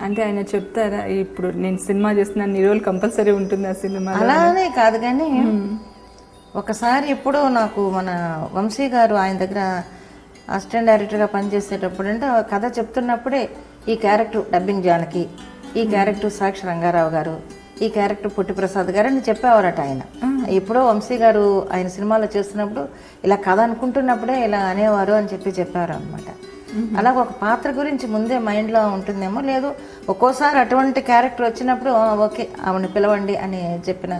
అంటే ఆయన చెప్తారా ఇప్పుడు నేను సినిమా చేస్తున్నాను నీ రోల్ కంపల్సరీ ఉంటుంది ఆ సినిమా? అలానే కాదు కానీ ఒకసారి ఎప్పుడో నాకు మన వంశీ గారు ఆయన దగ్గర అసిస్టెంట్ డైరెక్టర్గా పనిచేసేటప్పుడు అంటే కథ చెప్తున్నప్పుడే ఈ క్యారెక్టర్ డబ్బింగ్ జానకి, ఈ క్యారెక్టర్ సాక్షి రంగారావు గారు, ఈ క్యారెక్టర్ పొట్టి ప్రసాద్ గారు అని చెప్పేవారట ఆయన. ఎప్పుడో వంశీ గారు ఆయన సినిమాలో చేస్తున్నప్పుడు ఇలా కథ అనుకుంటున్నప్పుడే ఇలా అనేవారు అని చెప్పారు అనమాట. అలాగ ఒక పాత్ర గురించి ముందే మైండ్లో ఉంటుందేమో, లేదు ఒక్కోసారి అటువంటి క్యారెక్టర్ వచ్చినప్పుడు ఓకే ఆవిడని పిలవండి అని చెప్పిన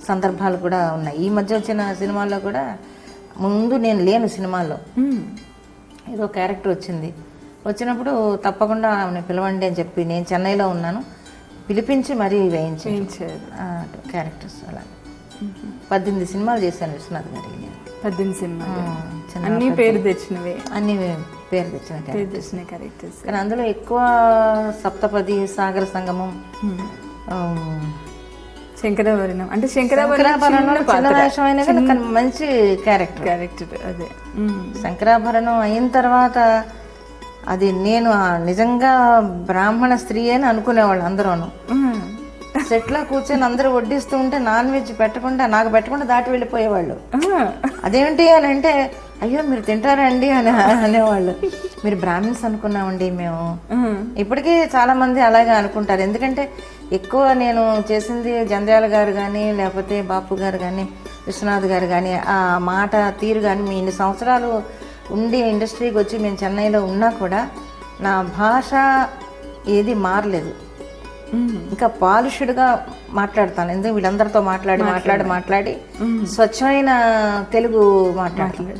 సందర్భాలు కూడా ఉన్నాయి. ఈ మధ్య వచ్చిన సినిమాల్లో కూడా ముందు నేను లేను సినిమాల్లో, ఏదో క్యారెక్టర్ వచ్చినప్పుడు తప్పకుండా ఆమెను పిలవండి అని చెప్పి నేను చెన్నైలో ఉన్నాను, పిలిపించి మరీ వేయించారు క్యారెక్టర్స్. అలా 18 సినిమాలు చేశాను విశ్వనాథ్ గారికి నేను. 18 సినిమాలు అన్ని పేరు తెచ్చినవే, అన్ని పేరు తెచ్చిన క్యారెక్టర్స్. కానీ అందులో ఎక్కువ సప్తపది, సాగర సంగమం, శంకరాభరణం. అంటే శంకరాభరణం మంచి క్యారెక్టర్ అదే. శంకరాభరణం అయిన తర్వాత అది నేను నిజంగా బ్రాహ్మణ స్త్రీ అని అనుకునేవాళ్ళు అందరూను. సెట్లో కూర్చొని అందరూ వడ్డిస్తూ ఉంటే నాన్ వెజ్ నాకు పెట్టకుండా దాటి వెళ్ళిపోయేవాళ్ళు. అదేంటి అని అంటే అయ్యో మీరు తింటారండి అని అనేవాళ్ళు. మీరు బ్రాహ్మిన్స్ అనుకున్నామండి మేము. ఇప్పటికీ చాలా మంది అలాగే అనుకుంటారు. ఎందుకంటే ఎక్కువ నేను చేసింది జంధ్యాల గారు కానీ లేకపోతే బాపు గారు కానీ విశ్వనాథ్ గారు కానీ ఆ మాట తీరు కానీ మీ ఇన్ని సంవత్సరాలు ఉండి ఇండస్ట్రీకి వచ్చి మేము చెన్నైలో ఉన్నా కూడా నా భాష ఏది మారలేదు. ఇంకా పాలిష్డ్గా మాట్లాడతాను. ఎందుకు వీళ్ళందరితో మాట్లాడి స్వచ్ఛమైన తెలుగు మాట్లాడతాను.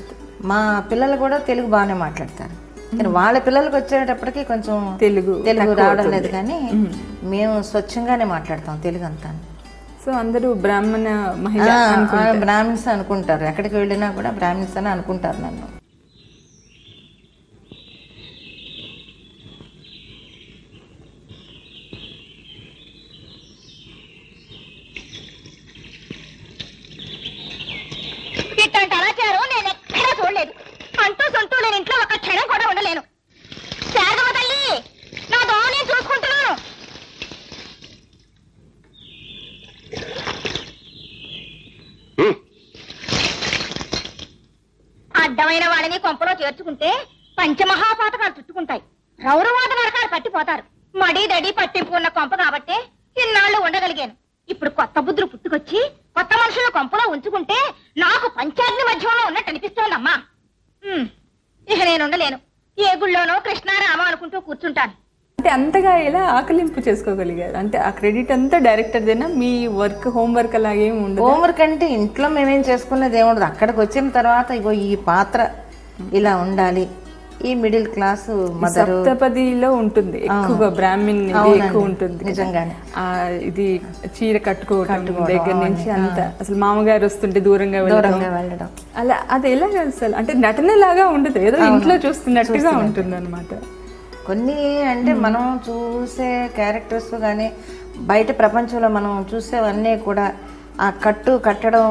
మా పిల్లలు కూడా తెలుగు బాగానే మాట్లాడతారు. కానీ వాళ్ళ పిల్లలకు వచ్చేటప్పటికి కొంచెం తెలుగు రావడం లేదు, కానీ మేము స్వచ్ఛంగానే మాట్లాడతాం తెలుగు అంతా. సో అందరూ బ్రాహ్మణ మహిళ బ్రాహ్మిన్స్ అనుకుంటారు. ఎక్కడికి వెళ్ళినా కూడా బ్రాహ్మిన్స్ అని అనుకుంటారు నన్ను. ఇట్లాంటి అరాచారం నేను ఎక్కడా చూడలేదు. అంటూ సొంటూ నేను ఇంట్లో ఒక క్షణం కూడా ఉండలేను. శారదమ్మ తల్లి, నా దోమ నేను చూసుకుంటున్నాను. అడ్డమైన వాడిని కొంపలో చేర్చుకుంటే పంచమహాపాతకాలు చుట్టుకుంటాయి. రౌరవాద నరకాలు పట్టిపోతారు. మడి దడి పట్టింపు ఉన్న కొంప కాబట్టే ఇన్నాళ్ళు ఉండగలిగాను. ఇప్పుడు కొత్త బుద్ధులు పుట్టుకొచ్చి కొత్త మనుషుల కొంపలో ఉంచుకుంటే నాకు పంచాగ్ని మధ్యంలో ఉన్నట్టు అనిపిస్తోందమ్మా. ఇక నేను ఉండలేను. ఏ గుళ్ళోనో కృష్ణారామ అనుకుంటూ కూర్చుంటాను. అంటే అంతగా ఎలా ఆకలింపు చేసుకోగలిగారు? అంటే ఆ క్రెడిట్ అంతా డైరెక్టర్దేనా? మీ వర్క్ హోంవర్క్ అలాగేమి ఉండదు? హోంవర్క్ అంటే ఇంట్లో మేమేం చేసుకునేది ఏముండదు. అక్కడికి వచ్చిన తర్వాత ఇగో ఈ పాత్ర ఇలా ఉండాలి, ఈ మిడిల్ క్లాస్ మదర్. సప్తపదిలో ఉంటుంది ఎక్కువగా బ్రాహ్మణ్ ఎక్కువ ఉంటుంది నిజంగానే. ఇది చీర కట్టుకోవటం దగ్గర నుంచి అంతా అసలు మామగారు వస్తుంటే దూరంగా వెళ్ళడం అలా అది ఎలా అసలు అంటే నటన లాగా ఉండదు, ఏదో ఇంట్లో చూస్తున్నట్టుగా ఉంటుంది అనమాట. కొన్ని అంటే మనం చూసే క్యారెక్టర్స్ కానీ బయట ప్రపంచంలో మనం చూసేవన్నీ కూడా ఆ కట్టడం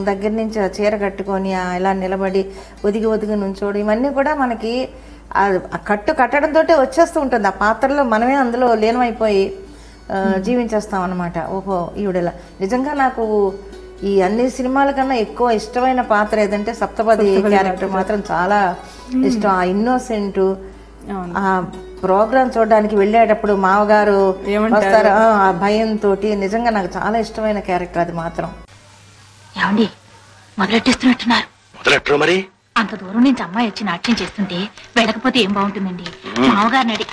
దగ్గర నుంచి ఆ చీర కట్టుకొని ఇలా నిలబడి ఒదిగి నుంచోడు ఇవన్నీ కూడా మనకి ఆ కట్టడంతో వచ్చేస్తూ ఉంటుంది. ఆ పాత్రలో మనమే అందులో లీనమైపోయి జీవించేస్తాం అనమాట. ఓహో ఈవిడలా. నిజంగా నాకు ఈ అన్ని సినిమాల కన్నా ఎక్కువ ఇష్టమైన పాత్ర ఏదంటే సప్తపది క్యారెక్టర్ మాత్రం చాలా ఇష్టం. ఆ ఇన్నోసెంట్, ఆ ప్రోగ్రామ్ చూడడానికి వెళ్ళేటప్పుడు మామగారు వస్తారు ఆ భయంతో, నిజంగా నాకు చాలా ఇష్టమైన క్యారెక్టర్ అది మాత్రం. ఏమండి మొదలెట్టేస్తున్నట్టున్నారు? మొదలెట్టరు మరి. అంత దూరం నుంచి అమ్మాయి వచ్చి నాట్యం చేస్తుంటే వెళ్ళకపోతే ఏం బాగుంటుందండి? మామగారిని అడి.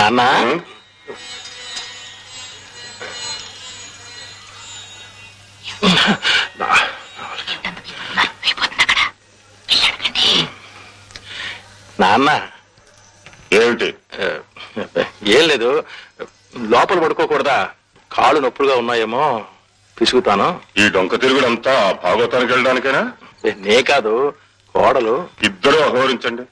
నాన్న నాన్న ఏమిటి? ఏం లేదు, లోపల పడుకోకూడదా? కాళ్ళు నొప్పులుగా ఉన్నాయేమో, పిసుగుతాను. ఈ డొంక తిరుగుడంతా భాగవతానికి వెళ్ళడానికేనా? నే కాదు, కోడలు. ఇద్దరూ అహోరించండి.